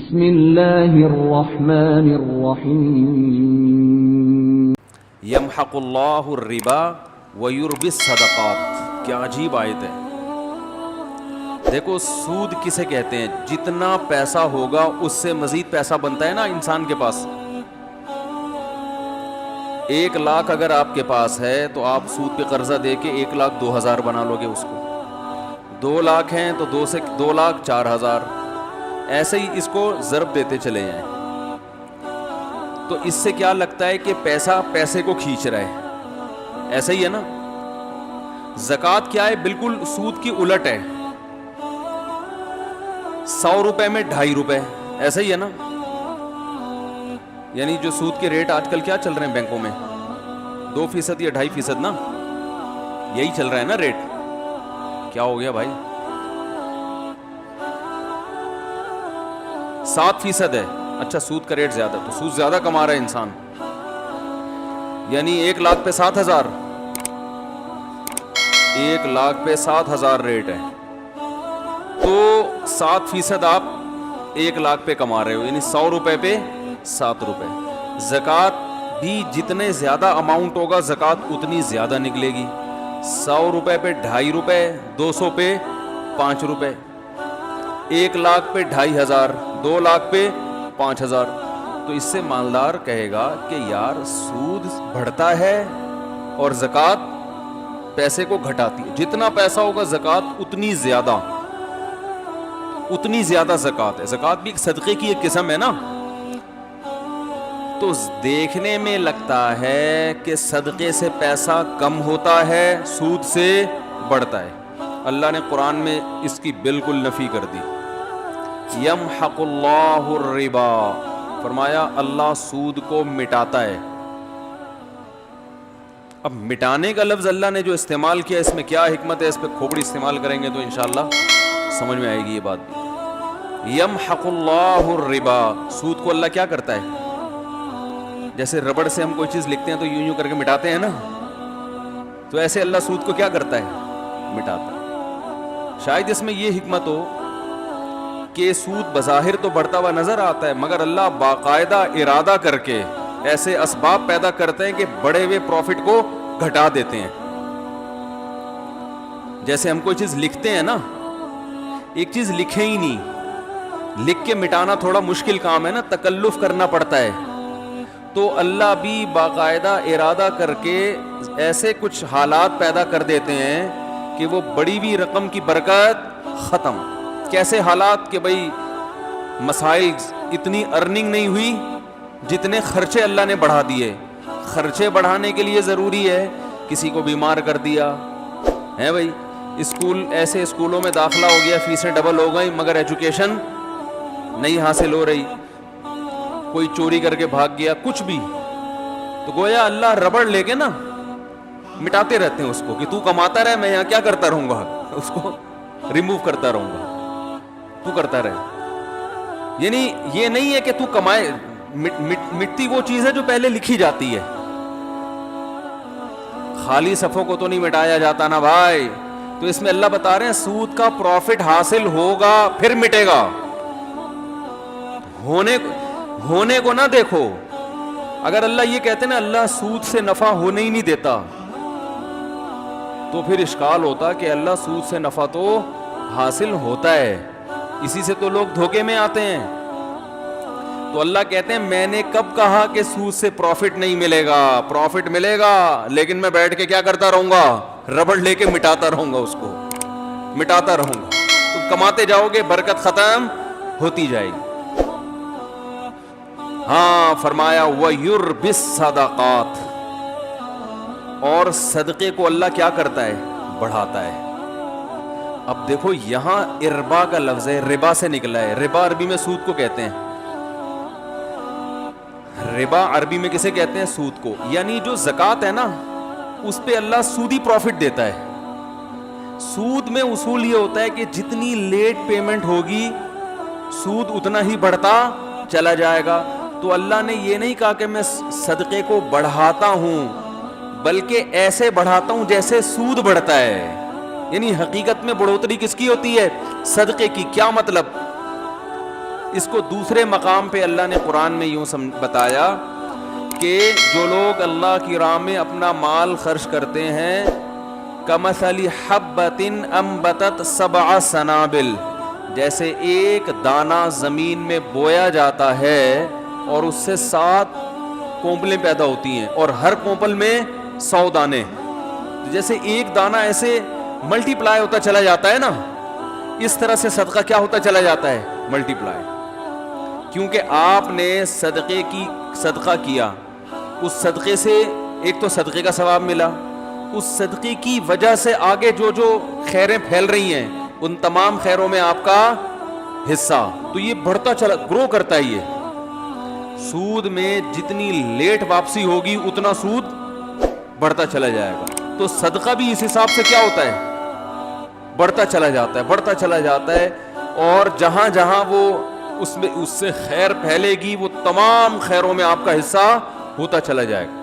بسم اللہ الرحمن الرحیم یمحق اللہ الربا ویربی الصدقات. کیا عجیب آیت ہے. دیکھو سود کسے کہتے ہیں؟ جتنا پیسہ ہوگا اس سے مزید پیسہ بنتا ہے نا انسان کے پاس. 1,00,000 اگر آپ کے پاس ہے تو آپ سود پہ قرضہ دے کے 1,02,000 بنا لو گے اس کو. 2,00,000 ہیں تو 2 سے 2,00,000 4,000. ایسے ہی اس کو ضرب دیتے چلے جائیں تو اس سے کیا لگتا ہے کہ پیسہ پیسے کو کھینچ رہا ہے. ایسا ہی ہے نا. زکوٰۃ کیا ہے؟ بالکل سود کی الٹ ہے. 100 روپے میں 2.5 روپے. ایسا ہی ہے نا. یعنی جو سود کے ریٹ آج کل کیا چل رہے ہیں بینکوں میں 2% یا 2.5% نا. یہی چل رہا ہے نا ریٹ. کیا ہو گیا بھائی؟ 7% ہے. اچھا سود کا ریٹ زیادہ تو سود زیادہ کما رہا ہے انسان. یعنی 1,00,000 پہ 7,000. 1,00,000 پہ 7,000 ریٹ ہے تو 7% آپ 1,00,000 پہ کما رہے ہو. یعنی 100 روپے پہ 7 روپے. زکوٰۃ بھی جتنے زیادہ اماؤنٹ ہوگا زکوٰۃ اتنی زیادہ نکلے گی. 100 روپے پہ 2.5 روپے. 200 پہ 5 روپے. 1,00,000 پہ 2,500. 2,00,000 پہ 5,000. تو اس سے مالدار کہے گا کہ یار سود بڑھتا ہے اور زکوٰۃ پیسے کو گھٹاتی ہے. جتنا پیسہ ہوگا زکوٰۃ اتنی زیادہ زکوٰۃ ہے. زکوٰۃ بھی ایک صدقے کی ایک قسم ہے نا. تو دیکھنے میں لگتا ہے کہ صدقے سے پیسہ کم ہوتا ہے سود سے بڑھتا ہے. اللہ نے قرآن میں اس کی بالکل نفی کر دی. یمحق اللہ الربا، فرمایا اللہ سود کو مٹاتا ہے. اب مٹانے کا لفظ اللہ نے جو استعمال کیا اس میں کیا حکمت ہے؟ اس پہ کھوپڑی استعمال کریں گے تو انشاءاللہ سمجھ میں آئے گی یہ بات بھی. یمحق اللہ الربا، سود کو اللہ کیا کرتا ہے؟ جیسے ربڑ سے ہم کوئی چیز لکھتے ہیں تو یوں کر کے مٹاتے ہیں نا. تو ایسے اللہ سود کو کیا کرتا ہے؟ مٹاتا ہے. شاید اس میں یہ حکمت ہو کہ سود بظاہر تو بڑھتا ہوا نظر آتا ہے مگر اللہ باقاعدہ ارادہ کر کے ایسے اسباب پیدا کرتے ہیں کہ بڑے ہوئے پروفٹ کو گھٹا دیتے ہیں. جیسے ہم کوئی چیز لکھتے ہیں نا، ایک چیز لکھیں ہی نہیں، لکھ کے مٹانا تھوڑا مشکل کام ہے نا، تکلف کرنا پڑتا ہے. تو اللہ بھی باقاعدہ ارادہ کر کے ایسے کچھ حالات پیدا کر دیتے ہیں کہ وہ بڑی بھی رقم کی برکت ختم. کیسے حالات کہ بھئی مسائل اتنی ارننگ نہیں ہوئی جتنے خرچے اللہ نے بڑھا دیے. خرچے بڑھانے کے لیے ضروری ہے کسی کو بیمار کر دیا ہے بھئی، اسکول ایسے اسکولوں میں داخلہ ہو گیا، فیسیں ڈبل ہو گئی مگر ایجوکیشن نہیں حاصل ہو رہی. کوئی چوری کر کے بھاگ گیا، کچھ بھی. تو گویا اللہ ربڑ لے کے نا مٹاتے رہتے ہیں اس کو کہ تو کماتا رہے، میں یہاں کیا کرتا رہوں گا، اس کو ریموو کرتا رہوں گا، تو کرتا رہے. یعنی یہ نہیں ہے کہ تو کمائے. مٹتی وہ چیز ہے جو پہلے لکھی جاتی ہے. خالی صفوں کو تو نہیں مٹایا جاتا نا بھائی. تو اس میں اللہ بتا رہے ہیں سود کا پروفٹ حاصل ہوگا پھر مٹے گا. ہونے کو نہ دیکھو. اگر اللہ یہ کہتے ہیں نا اللہ سود سے نفع ہونے ہی نہیں دیتا تو پھر اشکال ہوتا کہ اللہ سود سے نفع تو حاصل ہوتا ہے. اسی سے تو لوگ دھوکے میں آتے ہیں. تو اللہ کہتے ہیں میں نے کب کہا کہ سود سے پروفٹ نہیں ملے گا؟ پروفٹ ملے گا لیکن میں بیٹھ کے کیا کرتا رہوں گا؟ ربڑ لے کے مٹاتا رہوں گا، اس کو مٹاتا رہوں گا. تم کماتے جاؤ گے، برکت ختم ہوتی جائے گی. ہاں فرمایا وَيُرْبِي الصَّدَقَاتِ، اور صدقے کو اللہ کیا کرتا ہے؟ بڑھاتا ہے. اب دیکھو یہاں اربا کا لفظ ہے، ربا سے نکلا ہے. ربا عربی میں سود کو کہتے ہیں. ربا عربی میں کسے کہتے ہیں؟ سود کو. یعنی جو زکوٰۃ ہے نا اس پہ اللہ سودی پروفٹ دیتا ہے. سود میں اصول یہ ہوتا ہے کہ جتنی لیٹ پیمنٹ ہوگی سود اتنا ہی بڑھتا چلا جائے گا. تو اللہ نے یہ نہیں کہا کہ میں صدقے کو بڑھاتا ہوں بلکہ ایسے بڑھاتا ہوں جیسے سود بڑھتا ہے. یعنی حقیقت میں بڑھوتری کس کی ہوتی ہے؟ صدقے کی. کیا مطلب؟ اس کو دوسرے مقام پہ اللہ نے قرآن میں یوں بتایا کہ جو لوگ اللہ کی راہ میں اپنا مال خرچ کرتے ہیں کمثل حبۃ انبتت سبع سنابل، جیسے ایک دانہ زمین میں بویا جاتا ہے اور اس سے 7 کونپلیں پیدا ہوتی ہیں اور ہر کونپل میں 100 دانے، جیسے ایک دانہ ایسے ملٹی پلائی ہوتا چلا جاتا ہے نا، اس طرح سے صدقہ کیا ہوتا چلا جاتا ہے؟ ملٹی پلائی. کیونکہ آپ نے صدقہ کیا، اس صدقے سے ایک تو صدقے کا ثواب ملا، اس صدقے کی وجہ سے آگے جو خیریں پھیل رہی ہیں ان تمام خیروں میں آپ کا حصہ، تو یہ بڑھتا چلا گرو کرتا ہے. یہ سود میں جتنی لیٹ واپسی ہوگی اتنا سود بڑھتا چلا جائے گا. تو صدقہ بھی اس حساب سے کیا ہوتا ہے؟ بڑھتا چلا جاتا ہے، بڑھتا چلا جاتا ہے، اور جہاں جہاں وہ اس سے خیر پھیلے گی وہ تمام خیروں میں آپ کا حصہ ہوتا چلا جائے گا.